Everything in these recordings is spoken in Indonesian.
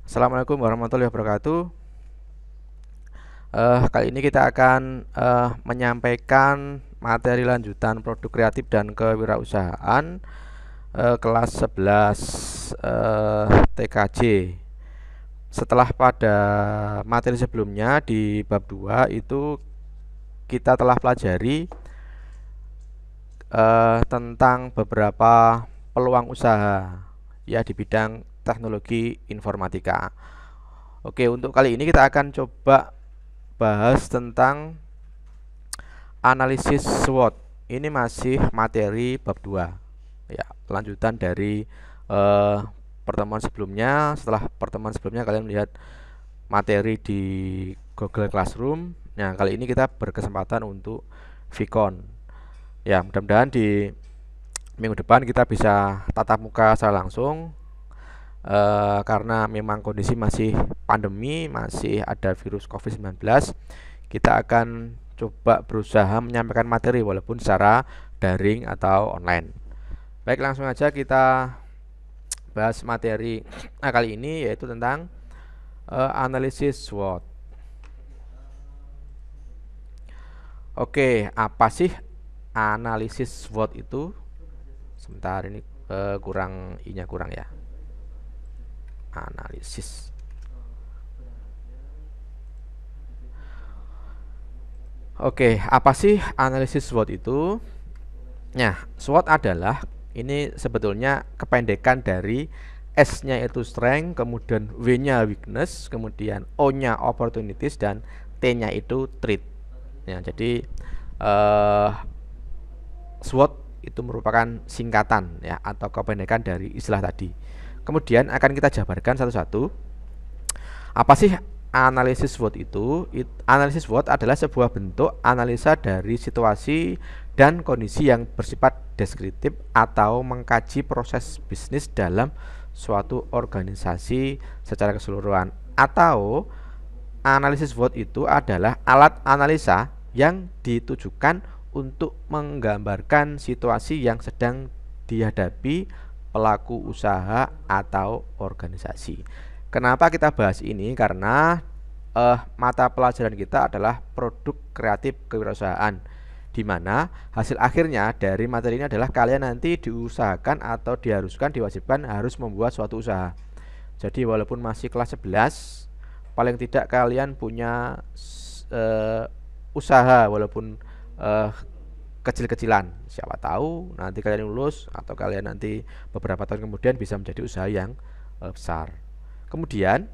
Assalamualaikum warahmatullahi wabarakatuh. Kali ini kita akan menyampaikan materi lanjutan produk kreatif dan kewirausahaan kelas 11 TKJ. Setelah pada materi sebelumnya di bab 2 itu kita telah pelajari tentang beberapa peluang usaha ya di bidang teknologi informatika. Oke, untuk kali ini kita akan coba bahas tentang analisis SWOT. Ini masih materi bab 2 ya, lanjutan dari pertemuan sebelumnya. Setelah pertemuan sebelumnya kalian melihat materi di Google Classroom. Nah, kali ini kita berkesempatan untuk Vicon. Ya, mudah-mudahan di minggu depan kita bisa tatap muka secara langsung. Karena memang kondisi masih pandemi, masih ada virus COVID-19, kita akan coba berusaha menyampaikan materi walaupun secara daring atau online. Baik, langsung aja kita bahas materi kali ini, yaitu tentang analisis SWOT. Oke, apa sih analisis SWOT itu? Sebentar, ini kurang ya. Analisis. Oke, apa sih analisis SWOT itu? Nah, SWOT adalah, ini sebetulnya kependekan dari S-nya itu strength, kemudian W-nya weakness, kemudian O-nya opportunities, dan T-nya itu threat. Ya, jadi SWOT itu merupakan singkatan ya, atau kependekan dari istilah tadi. Kemudian akan kita jabarkan satu-satu. Apa sih analisis SWOT itu? Analisis SWOT adalah sebuah bentuk analisa dari situasi dan kondisi yang bersifat deskriptif atau mengkaji proses bisnis dalam suatu organisasi secara keseluruhan. Atau analisis SWOT itu adalah alat analisa yang ditujukan untuk menggambarkan situasi yang sedang dihadapi pelaku usaha atau organisasi. Kenapa kita bahas ini? Karena mata pelajaran kita adalah produk kreatif kewirausahaan, di mana hasil akhirnya dari materi ini adalah kalian nanti diusahakan atau diharuskan, diwajibkan harus membuat suatu usaha. Jadi walaupun masih kelas 11, paling tidak kalian punya usaha walaupun kecil-kecilan. Siapa tahu nanti kalian lulus atau kalian nanti beberapa tahun kemudian bisa menjadi usaha yang besar. Kemudian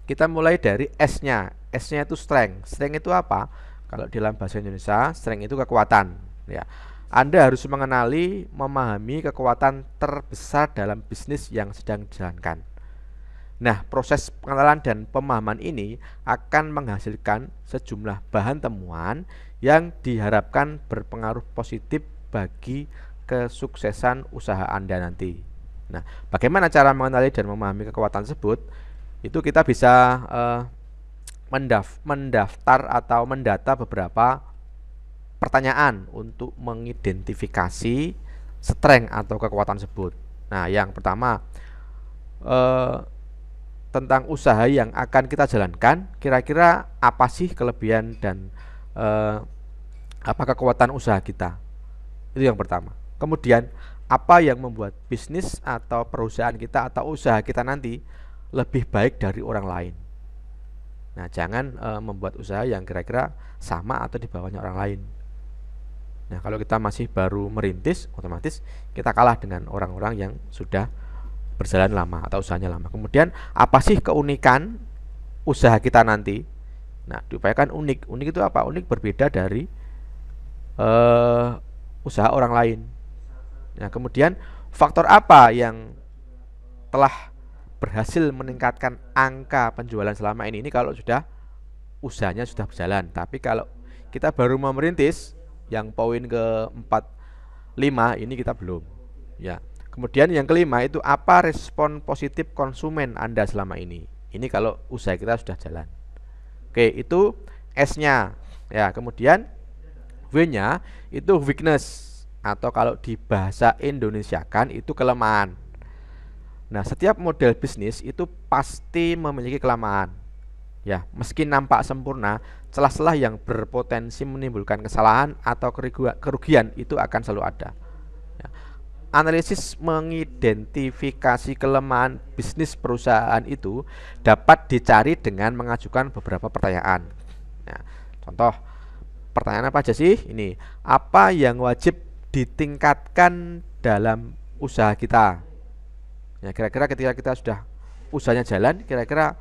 kita mulai dari S-nya. S-nya itu strength. Strength itu apa? Kalau dalam bahasa Indonesia, strength itu kekuatan ya. Anda harus mengenali, memahami kekuatan terbesar dalam bisnis yang sedang dijalankan. Nah, proses pengenalan dan pemahaman ini akan menghasilkan sejumlah bahan temuan yang diharapkan berpengaruh positif bagi kesuksesan usaha Anda nanti. Nah, bagaimana cara mengenali dan memahami kekuatan tersebut? Itu kita bisa mendaftar atau mendata beberapa pertanyaan untuk mengidentifikasi strength atau kekuatan tersebut. Nah, yang pertama, tentang usaha yang akan kita jalankan, kira-kira apa sih kelebihan dan apa kekuatan usaha kita? Itu yang pertama. Kemudian, apa yang membuat bisnis atau perusahaan kita atau usaha kita nanti lebih baik dari orang lain? Nah, jangan membuat usaha yang kira-kira sama atau di bawahnya orang lain. Nah, kalau kita masih baru merintis, otomatis kita kalah dengan orang-orang yang sudah berjalan lama atau usahanya lama. Kemudian, apa sih keunikan usaha kita nanti? Nah, diupayakan unik. Unik itu apa? Unik berbeda dari usaha orang lain. Nah, kemudian faktor apa yang telah berhasil meningkatkan angka penjualan selama ini? Ini kalau sudah usahanya sudah berjalan. Tapi kalau kita baru mau merintis, yang poin ke-4, 5 ini kita belum. Ya. Kemudian yang kelima itu apa respon positif konsumen Anda selama ini? Ini kalau usaha kita sudah jalan. Oke, itu S-nya. Ya, kemudian W-nya itu weakness, atau kalau di bahasa Indonesia kan itu kelemahan. Nah, setiap model bisnis itu pasti memiliki kelemahan. Ya, meski nampak sempurna, celah-celah yang berpotensi menimbulkan kesalahan atau kerugian itu akan selalu ada. Ya. Analisis mengidentifikasi kelemahan bisnis perusahaan itu dapat dicari dengan mengajukan beberapa pertanyaan. Nah, contoh pertanyaan apa aja sih? Ini, apa yang wajib ditingkatkan dalam usaha kita? Ya, kira-kira ketika kita sudah usahanya jalan, kira-kira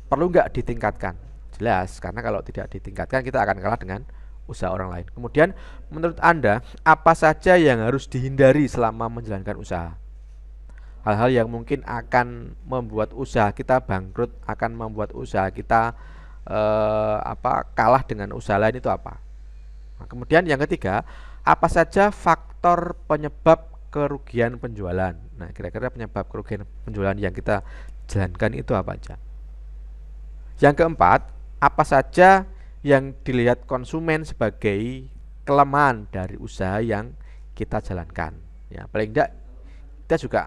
perlu nggak ditingkatkan? Jelas, karena kalau tidak ditingkatkan kita akan kalah dengan usaha orang lain. Kemudian, menurut Anda, apa saja yang harus dihindari selama menjalankan usaha? Hal-hal yang mungkin akan membuat usaha kita bangkrut, akan membuat usaha kita kalah dengan usaha lain itu apa? Nah, kemudian yang ketiga, apa saja faktor penyebab kerugian penjualan? Nah, kira-kira penyebab kerugian penjualan yang kita jalankan itu apa aja? Yang keempat, apa saja yang dilihat konsumen sebagai kelemahan dari usaha yang kita jalankan? Ya, paling tidak kita juga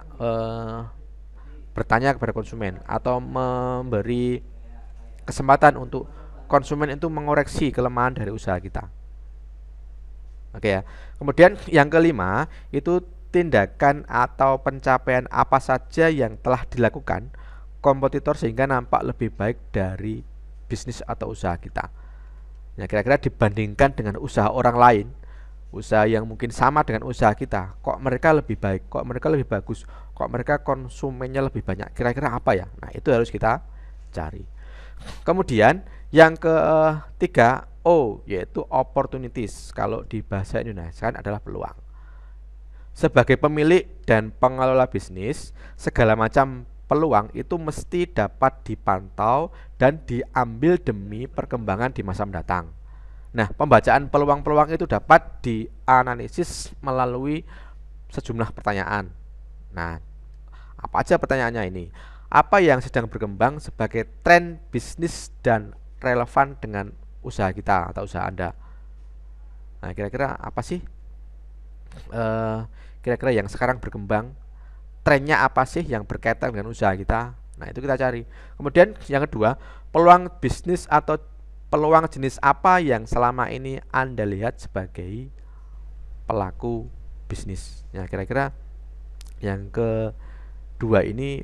bertanya kepada konsumen atau memberi kesempatan untuk konsumen itu mengoreksi kelemahan dari usaha kita. Oke ya. Kemudian yang kelima itu tindakan atau pencapaian apa saja yang telah dilakukan kompetitor sehingga nampak lebih baik dari bisnis atau usaha kita. Nah, kira-kira dibandingkan dengan usaha orang lain, usaha yang mungkin sama dengan usaha kita, kok mereka lebih baik, kok mereka lebih bagus, kok mereka konsumennya lebih banyak, kira-kira apa ya? Nah, itu harus kita cari. Kemudian yang ketiga, yaitu opportunities. Kalau di bahasa Indonesia kan adalah peluang. Sebagai pemilik dan pengelola bisnis, segala macam peluang itu mesti dapat dipantau dan diambil demi perkembangan di masa mendatang. Nah, pembacaan peluang-peluang itu dapat dianalisis melalui sejumlah pertanyaan. Nah, apa aja pertanyaannya ini? Apa yang sedang berkembang sebagai tren bisnis dan relevan dengan usaha kita atau usaha Anda? Nah, kira-kira apa sih kira-kira yang sekarang berkembang, trennya apa sih yang berkaitan dengan usaha kita? Nah, itu kita cari. Kemudian yang kedua, peluang bisnis atau peluang jenis apa yang selama ini Anda lihat sebagai pelaku bisnis? Nah, kira-kira yang kedua ini,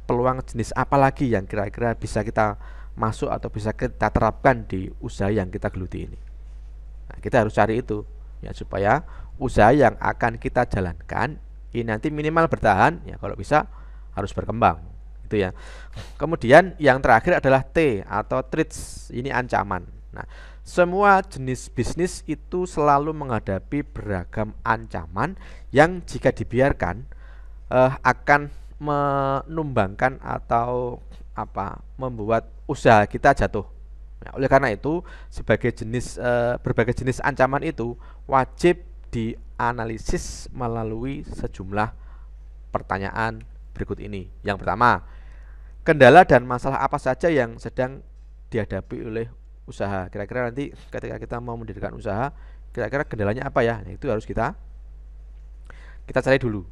peluang jenis apa lagi yang kira-kira bisa kita masuk atau bisa kita terapkan di usaha yang kita geluti ini? Nah, kita harus cari itu ya, supaya usaha yang akan kita jalankan ini nanti minimal bertahan ya, kalau bisa harus berkembang itu ya. Kemudian yang terakhir adalah T atau threats, ini ancaman. Nah, semua jenis bisnis itu selalu menghadapi beragam ancaman yang jika dibiarkan akan menumbangkan atau membuat usaha kita jatuh. Nah, oleh karena itu, sebagai berbagai jenis ancaman itu wajib dianalisis melalui sejumlah pertanyaan berikut ini. Yang pertama, kendala dan masalah apa saja yang sedang dihadapi oleh usaha? Kira-kira nanti ketika kita mau mendirikan usaha, kira-kira kendalanya apa ya? Nah, itu harus kita cari dulu.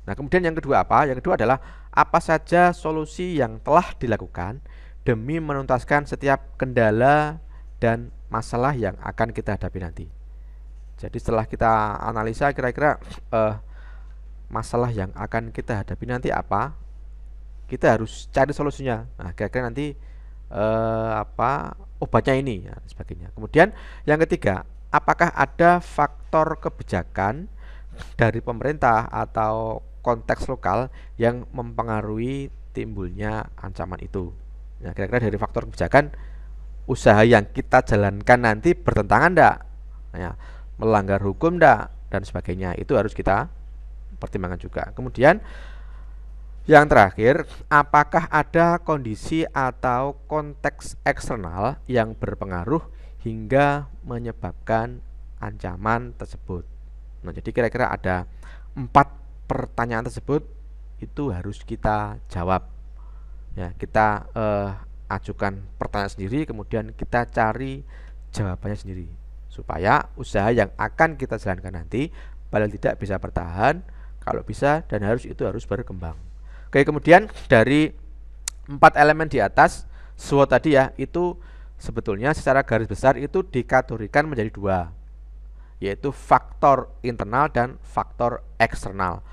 Nah, kemudian yang kedua apa? Yang kedua adalah apa saja solusi yang telah dilakukan demi menuntaskan setiap kendala dan masalah yang akan kita hadapi nanti. Jadi setelah kita analisa kira-kira masalah yang akan kita hadapi nanti apa, kita harus cari solusinya. Nah, kira-kira nanti obatnya ini ya, sebagainya. Kemudian yang ketiga, apakah ada faktor kebijakan dari pemerintah atau konteks lokal yang mempengaruhi timbulnya ancaman itu? Nah, kira-kira dari faktor kebijakan, usaha yang kita jalankan nanti bertentangan enggak? Ya, melanggar hukum enggak? Dan sebagainya. Itu harus kita pertimbangkan juga. Kemudian yang terakhir, apakah ada kondisi atau konteks eksternal yang berpengaruh hingga menyebabkan ancaman tersebut? Nah, jadi kira-kira ada 4 pertanyaan tersebut itu harus kita jawab. Ya, kita ajukan pertanyaan sendiri, kemudian kita cari jawabannya sendiri supaya usaha yang akan kita jalankan nanti paling tidak bisa bertahan, kalau bisa dan itu harus berkembang. Oke, kemudian dari 4 elemen di atas SWOT tadi ya, itu sebetulnya secara garis besar itu dikategorikan menjadi 2, yaitu faktor internal dan faktor eksternal.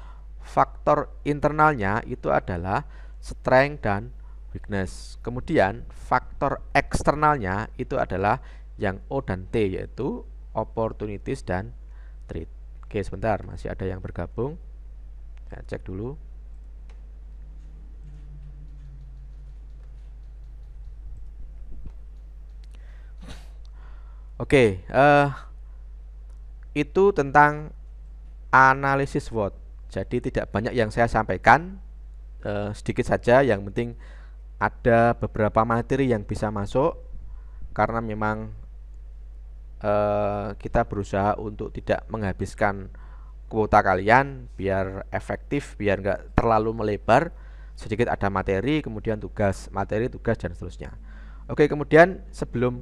Faktor internalnya itu adalah strength dan weakness. Kemudian faktor eksternalnya itu adalah yang O dan T, yaitu opportunities dan threat. Oke, sebentar, masih ada yang bergabung. Saya cek dulu. Oke, itu tentang analisis SWOT. Jadi tidak banyak yang saya sampaikan, sedikit saja. Yang penting ada beberapa materi yang bisa masuk, karena memang kita berusaha untuk tidak menghabiskan kuota kalian, biar efektif, biar nggak terlalu melebar. Sedikit ada materi, kemudian tugas, materi, tugas, dan seterusnya. Oke, kemudian sebelum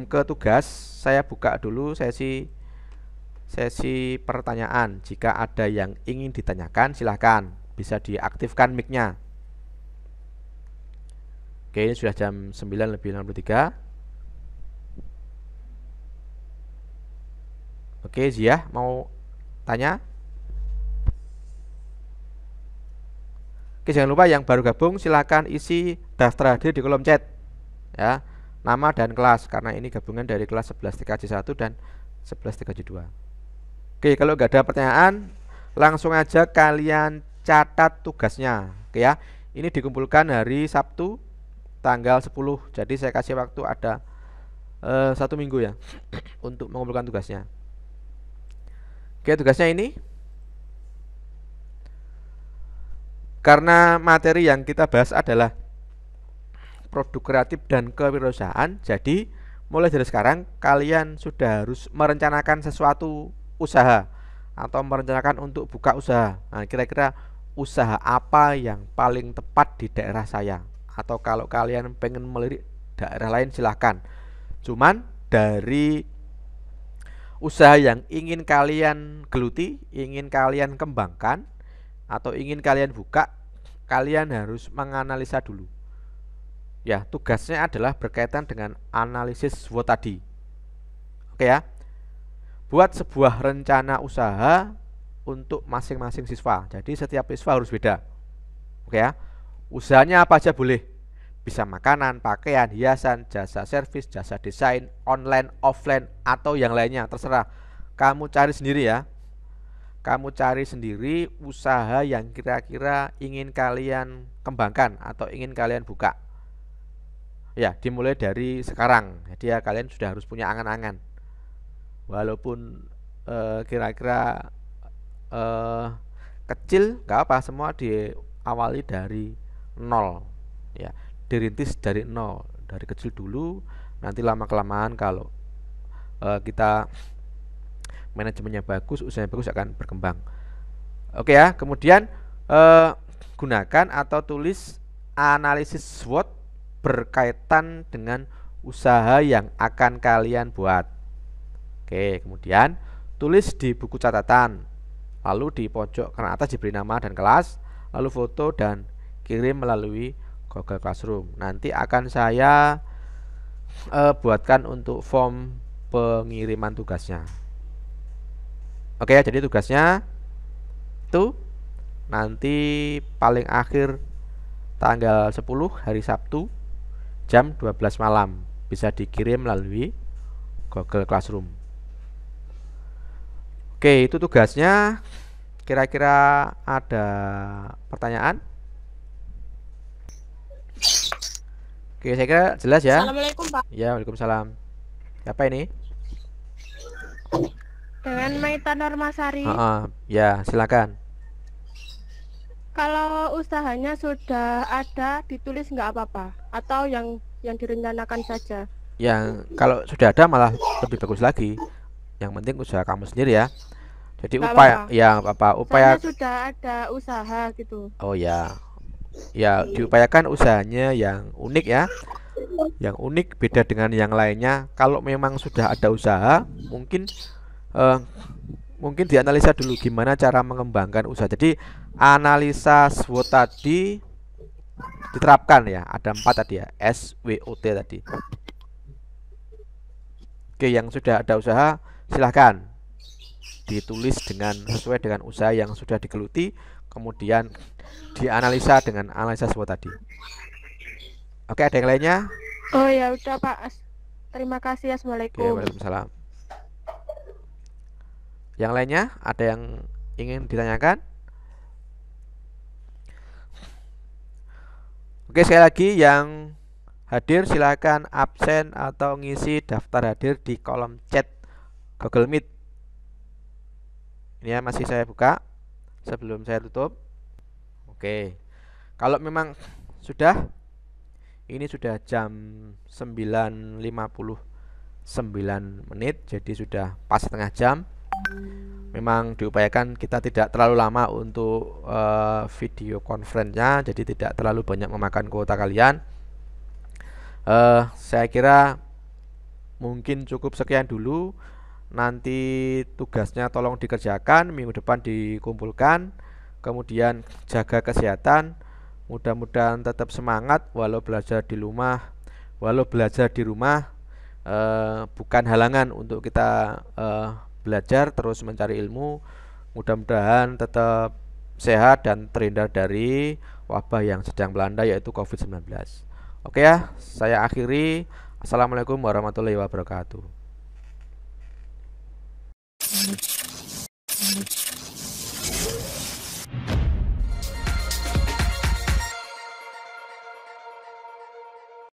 ke tugas, saya buka dulu sesi pertanyaan. Jika ada yang ingin ditanyakan, silahkan, bisa diaktifkan mic-nya. Oke, ini sudah jam 9:63. Oke, Zia mau tanya? Oke, jangan lupa yang baru gabung silahkan isi daftar hadir di kolom chat ya, nama dan kelas, karena ini gabungan dari kelas 11 TKJ 1 dan 11 TKJ 2. Oke, kalau nggak ada pertanyaan, langsung aja kalian catat tugasnya. Oke ya, ini dikumpulkan hari Sabtu tanggal 10, jadi saya kasih waktu ada 1 minggu ya untuk mengumpulkan tugasnya. Oke, tugasnya ini, karena materi yang kita bahas adalah produk kreatif dan kewirausahaan, jadi mulai dari sekarang kalian sudah harus merencanakan sesuatu usaha atau merencanakan untuk buka usaha. Nah, kira-kira usaha apa yang paling tepat di daerah saya, atau kalau kalian pengen melirik daerah lain silahkan. Cuman dari usaha yang ingin kalian geluti, ingin kalian kembangkan, atau ingin kalian buka, kalian harus menganalisa dulu. Ya, tugasnya adalah berkaitan dengan analisis SWOT tadi. Oke ya. Buat sebuah rencana usaha untuk masing-masing siswa. Jadi setiap siswa harus beda. Oke ya. Usahanya apa aja boleh. Bisa makanan, pakaian, hiasan, jasa servis, jasa desain, online, offline, atau yang lainnya, terserah. Kamu cari sendiri ya. Kamu cari sendiri usaha yang kira-kira ingin kalian kembangkan atau ingin kalian buka. Ya, dimulai dari sekarang. Jadi ya, kalian sudah harus punya angan-angan. Walaupun kira-kira kecil, nggak apa, semua diawali dari nol. Ya, dirintis dari nol, dari kecil dulu. Nanti lama-kelamaan kalau kita manajemennya bagus, usahanya bagus, akan berkembang. Oke ya, kemudian gunakan atau tulis analisis SWOT berkaitan dengan usaha yang akan kalian buat. Oke, kemudian tulis di buku catatan, lalu di pojok kanan atas diberi nama dan kelas, lalu foto dan kirim melalui Google Classroom. Nanti akan saya buatkan untuk form pengiriman tugasnya. Oke ya, jadi tugasnya itu nanti paling akhir tanggal 10 hari Sabtu jam 12 malam bisa dikirim melalui Google Classroom. Oke, itu tugasnya. Kira-kira ada pertanyaan? Oke, saya kira jelas ya. Assalamualaikum, Pak. Ya, waalaikumsalam. Siapa ini? Dengan Maita Normasari. Ya, silakan. Kalau usahanya sudah ada, ditulis nggak apa-apa, atau yang direncanakan saja? Yang kalau sudah ada malah lebih bagus lagi. Yang penting usaha kamu sendiri ya. Jadi Nggak upaya apa-apa. ya upaya sudah ada usaha gitu. Oh ya. Ya, diupayakan usahanya yang unik ya. yang unik beda dengan yang lainnya. Kalau memang sudah ada usaha, mungkin eh, mungkin dianalisa dulu gimana cara mengembangkan usaha. Jadi analisa SWOT tadi diterapkan ya, ada 4 tadi ya, SWOT tadi. Oke, yang sudah ada usaha silahkan ditulis dengan sesuai dengan usaha yang sudah digeluti, kemudian dianalisa dengan analisa SWOT tadi. Oke, ada yang lainnya? Oh ya udah Pak. Terima kasih. Oke, Assalamualaikum. waalaikumsalam. Yang lainnya ada yang ingin ditanyakan? Oke, sekali lagi yang hadir silakan absen atau ngisi daftar hadir di kolom chat Google Meet. Ini ya, masih saya buka sebelum saya tutup. Oke. Kalau memang sudah, ini sudah jam 9:59 jadi sudah pas setengah jam. Memang diupayakan kita tidak terlalu lama untuk video conference-nya, jadi tidak terlalu banyak memakan kuota kalian. Saya kira mungkin cukup sekian dulu. Nanti tugasnya tolong dikerjakan, minggu depan dikumpulkan. Kemudian jaga kesehatan. Mudah-mudahan tetap semangat walau belajar di rumah. Walau belajar di rumah bukan halangan untuk kita belajar terus mencari ilmu. Mudah-mudahan tetap sehat dan terhindar dari wabah yang sedang melanda yaitu COVID-19. Oke ya, saya akhiri. Assalamualaikum warahmatullahi wabarakatuh.